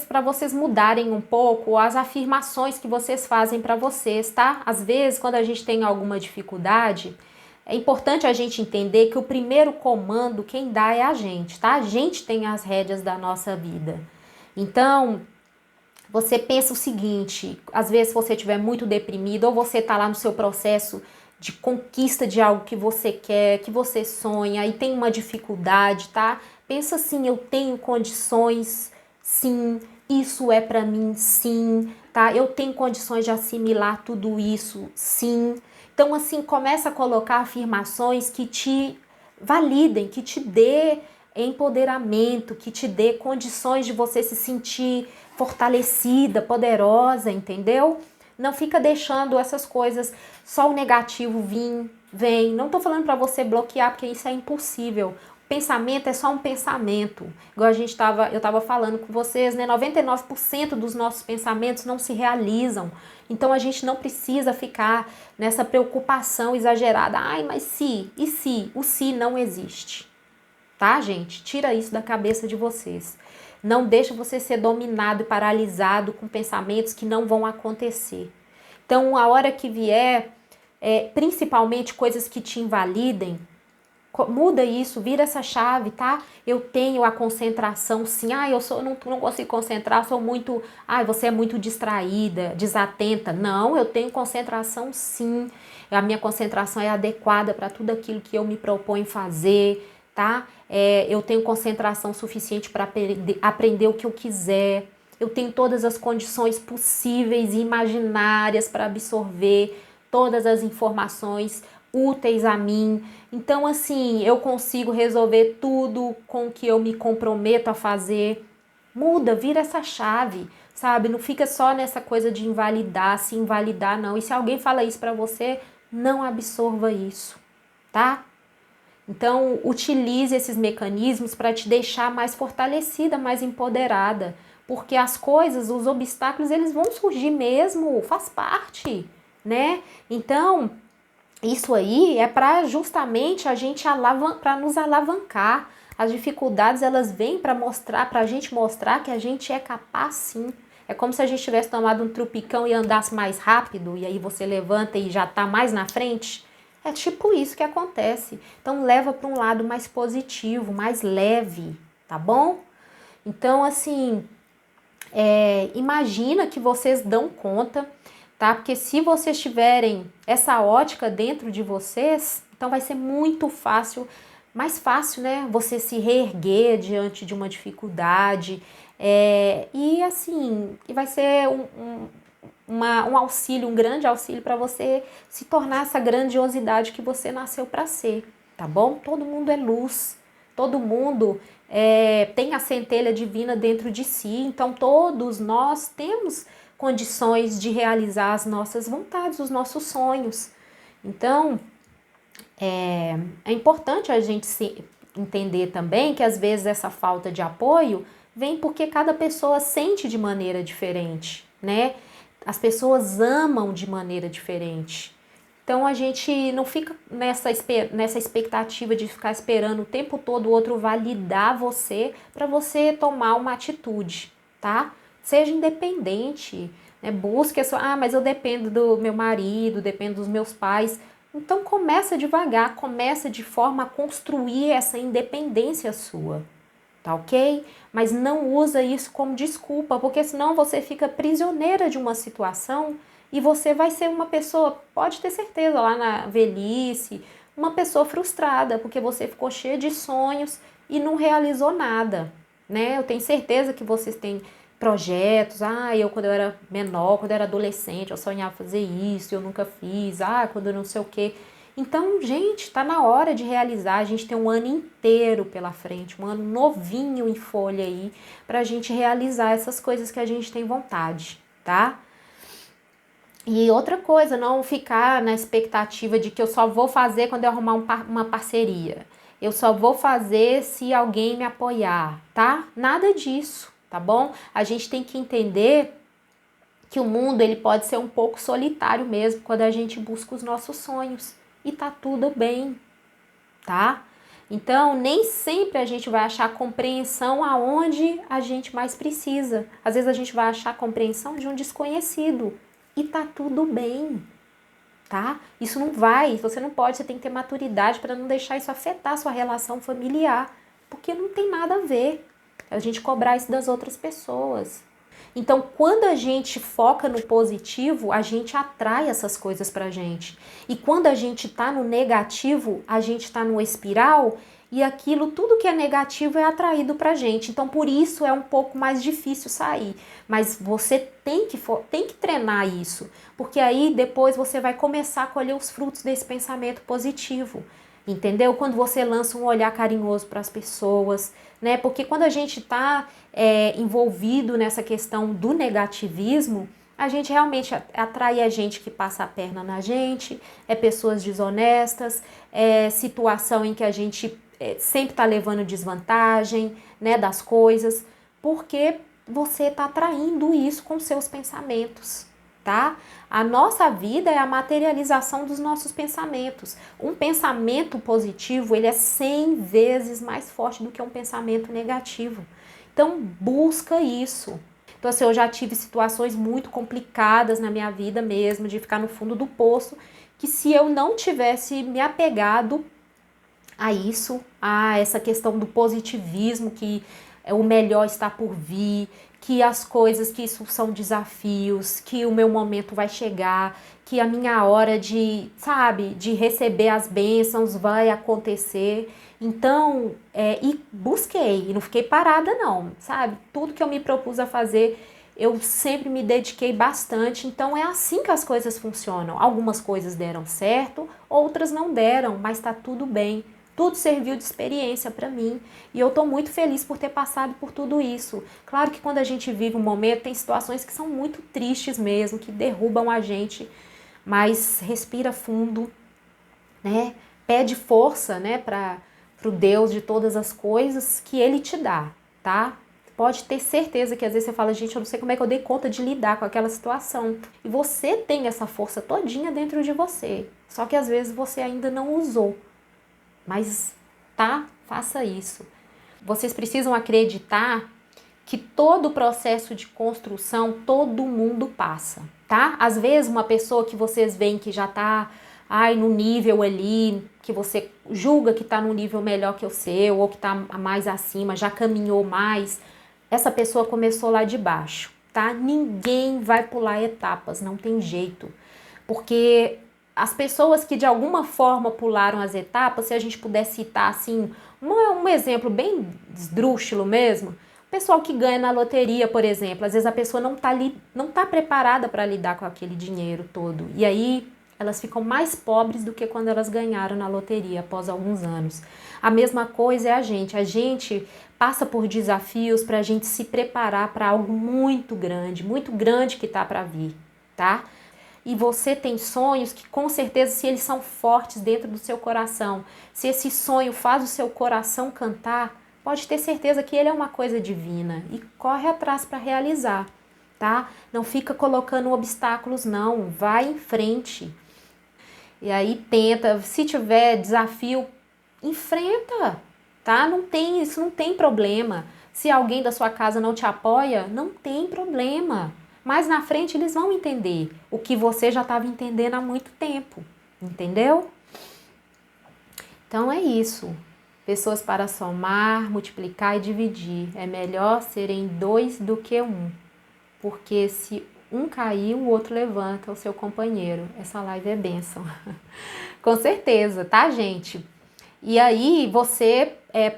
para vocês mudarem um pouco as afirmações que vocês fazem para vocês, tá? Às vezes, quando a gente tem alguma dificuldade, é importante a gente entender que o primeiro comando quem dá é a gente, tá? A gente tem as rédeas da nossa vida. Então, você pensa o seguinte, às vezes você estiver muito deprimido ou você está lá no seu processo de conquista de algo que você quer, que você sonha e tem uma dificuldade, tá? Pensa assim, eu tenho condições, sim, isso é para mim, sim, tá? Eu tenho condições de assimilar tudo isso, sim. Então assim, começa a colocar afirmações que te validem, que te dê empoderamento, que te dê condições de você se sentir fortalecida, poderosa, entendeu? Não fica deixando essas coisas, só o negativo vem. Não tô falando para você bloquear, porque isso é impossível. O pensamento é só um pensamento. Igual eu tava falando com vocês, né? 99% dos nossos pensamentos não se realizam. Então a gente não precisa ficar nessa preocupação exagerada. Ai, mas se, e se? O se não existe. Tá, gente? Tira isso da cabeça de vocês. Não deixa você ser dominado e paralisado com pensamentos que não vão acontecer. Então, a hora que vier, principalmente coisas que te invalidem, muda isso, vira essa chave, tá? Eu tenho a concentração, sim. Ah, não consigo concentrar, sou muito. Ah, você é muito distraída, desatenta. Não, eu tenho concentração, sim. A minha concentração é adequada para tudo aquilo que eu me proponho fazer, tá? Eu tenho concentração suficiente para aprender o que eu quiser. Eu tenho todas as condições possíveis e imaginárias para absorver todas as informações úteis a mim. Então, assim, eu consigo resolver tudo com o que eu me comprometo a fazer. Muda, vira essa chave, sabe? Não fica só nessa coisa de invalidar, se invalidar, não. E se alguém fala isso pra você, não absorva isso, tá? Então, utilize esses mecanismos para te deixar mais fortalecida, mais empoderada, porque as coisas, os obstáculos, eles vão surgir mesmo, faz parte, né? Então, isso aí é para justamente a gente para nos alavancar. As dificuldades elas vêm para mostrar, para a gente mostrar que a gente é capaz sim. É como se a gente tivesse tomado um trupicão e andasse mais rápido e aí você levanta e já tá mais na frente. É tipo isso que acontece. Então leva para um lado mais positivo, mais leve, tá bom? Então assim, imagina que vocês dão conta, tá? Porque se vocês tiverem essa ótica dentro de vocês, então vai ser muito fácil, mais fácil, né? Você se reerguer diante de uma dificuldade. E assim, vai ser um auxílio, um grande auxílio para você se tornar essa grandiosidade que você nasceu para ser, tá bom? Todo mundo é luz, todo mundo tem a centelha divina dentro de si, então todos nós temos condições de realizar as nossas vontades, os nossos sonhos. Então, é importante a gente entender também que às vezes essa falta de apoio vem porque cada pessoa sente de maneira diferente, né? As pessoas amam de maneira diferente. Então a gente não fica nessa expectativa de ficar esperando o tempo todo o outro validar você para você tomar uma atitude, tá? Seja independente, né? Busque a sua, mas eu dependo do meu marido, dependo dos meus pais. Então começa devagar, começa de forma a construir essa independência sua, tá ok? Mas não usa isso como desculpa, porque senão você fica prisioneira de uma situação e você vai ser uma pessoa, pode ter certeza, lá na velhice, uma pessoa frustrada, porque você ficou cheia de sonhos e não realizou nada, né? Eu tenho certeza que vocês têm projetos, eu quando eu era menor, quando eu era adolescente, eu sonhava fazer isso, eu nunca fiz, quando eu não sei o quê. Então, gente, tá na hora de realizar. A gente tem um ano inteiro pela frente, um ano novinho em folha aí, pra gente realizar essas coisas que a gente tem vontade, tá? E outra coisa, não ficar na expectativa de que eu só vou fazer quando eu arrumar uma parceria. Eu só vou fazer se alguém me apoiar, tá? Nada disso, tá bom? A gente tem que entender que o mundo ele pode ser um pouco solitário mesmo quando a gente busca os nossos sonhos. E tá tudo bem, tá? Então, nem sempre a gente vai achar compreensão aonde a gente mais precisa. Às vezes a gente vai achar compreensão de um desconhecido e tá tudo bem, tá? Isso não vai, você não pode, você tem que ter maturidade para não deixar isso afetar a sua relação familiar, porque não tem nada a ver a gente cobrar isso das outras pessoas. Então, quando a gente foca no positivo, a gente atrai essas coisas pra gente. E quando a gente tá no negativo, a gente tá numa espiral e aquilo, tudo que é negativo é atraído pra gente. Então, por isso é um pouco mais difícil sair. Mas você tem que treinar isso, porque aí depois você vai começar a colher os frutos desse pensamento positivo. Entendeu? Quando você lança um olhar carinhoso para as pessoas, né? Porque quando a gente está envolvido nessa questão do negativismo, a gente realmente atrai a gente que passa a perna na gente, pessoas desonestas, situação em que a gente sempre está levando desvantagem, né, das coisas, porque você está atraindo isso com seus pensamentos. Tá? A nossa vida é a materialização dos nossos pensamentos. Um pensamento positivo, ele é 100 vezes mais forte do que um pensamento negativo. Então, busca isso. Então, assim, eu já tive situações muito complicadas na minha vida mesmo, de ficar no fundo do poço, que se eu não tivesse me apegado a isso, a essa questão do positivismo, que o melhor está por vir, que as coisas, que isso são desafios, que o meu momento vai chegar, que a minha hora de, sabe, de receber as bênçãos vai acontecer. Então, e busquei, e não fiquei parada não, sabe? Tudo que eu me propus a fazer, eu sempre me dediquei bastante, então é assim que as coisas funcionam. Algumas coisas deram certo, outras não deram, mas tá tudo bem. Tudo serviu de experiência para mim e eu estou muito feliz por ter passado por tudo isso. Claro que quando a gente vive um momento, tem situações que são muito tristes mesmo, que derrubam a gente, mas respira fundo, né? Pede força, né, para o Deus de todas as coisas que Ele te dá, tá? Pode ter certeza que às vezes você fala, gente, eu não sei como é que eu dei conta de lidar com aquela situação. E você tem essa força todinha dentro de você, só que às vezes você ainda não usou. Mas, tá? Faça isso. Vocês precisam acreditar que todo o processo de construção, todo mundo passa, tá? Às vezes uma pessoa que vocês veem que já tá, no nível ali, que você julga que tá num nível melhor que o seu, ou que tá mais acima, já caminhou mais, essa pessoa começou lá de baixo, tá? Ninguém vai pular etapas, não tem jeito. Porque as pessoas que de alguma forma pularam as etapas, se a gente puder citar assim, um exemplo bem esdrúxulo mesmo, o pessoal que ganha na loteria, por exemplo, às vezes a pessoa não tá preparada para lidar com aquele dinheiro todo. E aí elas ficam mais pobres do que quando elas ganharam na loteria após alguns anos. A mesma coisa é a gente passa por desafios para a gente se preparar para algo muito grande que tá para vir, tá? E você tem sonhos que com certeza, se eles são fortes dentro do seu coração, se esse sonho faz o seu coração cantar, pode ter certeza que ele é uma coisa divina e corre atrás para realizar, tá? Não fica colocando obstáculos não, vai em frente. E aí tenta, se tiver desafio, enfrenta, tá? Isso não tem problema. Se alguém da sua casa não te apoia, não tem problema. Mais na frente eles vão entender o que você já estava entendendo há muito tempo, entendeu? Então é isso. Pessoas para somar, multiplicar e dividir. É melhor serem 2 do que 1. Porque se um cair, o outro levanta o seu companheiro. Essa live é bênção. Com certeza, tá, gente? E aí você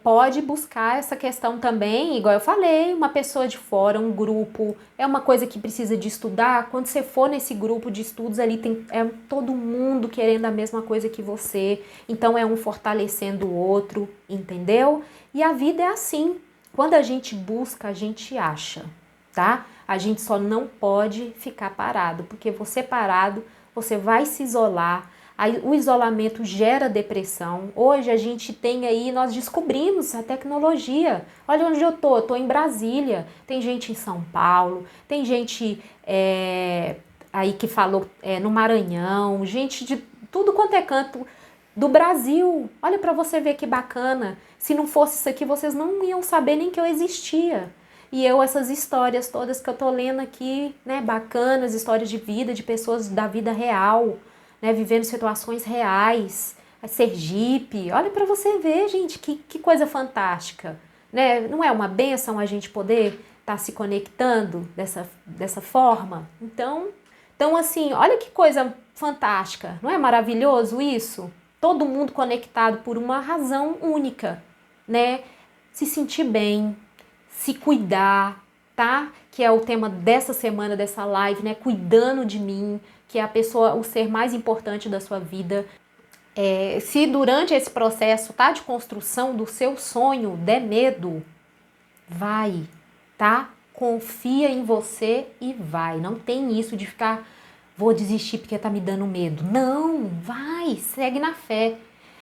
pode buscar essa questão também, igual eu falei, uma pessoa de fora, um grupo, é uma coisa que precisa de estudar. Quando você for nesse grupo de estudos ali, tem todo mundo querendo a mesma coisa que você, então é um fortalecendo o outro, entendeu? E a vida é assim, quando a gente busca, a gente acha, tá? A gente só não pode ficar parado, porque você parado, você vai se isolar. Aí, o isolamento gera depressão. Hoje a gente tem aí, nós descobrimos a tecnologia. Olha onde eu tô em Brasília. Tem gente em São Paulo, tem gente aí que falou no Maranhão, gente de tudo quanto é canto do Brasil. Olha para você ver que bacana. Se não fosse isso aqui, vocês não iam saber nem que eu existia. E eu, essas histórias todas que eu tô lendo aqui, né, bacanas, histórias de vida, de pessoas da vida real, né, vivendo situações reais, a Sergipe, olha para você ver, gente, que coisa fantástica, né? Não é uma bênção a gente poder estar se conectando dessa forma? Então, assim, olha que coisa fantástica, não é maravilhoso isso? Todo mundo conectado por uma razão única, né? Se sentir bem, se cuidar, tá? Que é o tema dessa semana, dessa live, né? Cuidando de mim, que é a pessoa, o ser mais importante da sua vida. Se durante esse processo, tá, de construção do seu sonho, der medo, vai, tá? Confia em você e vai. Não tem isso de ficar, vou desistir porque tá me dando medo. Não, vai, segue na fé.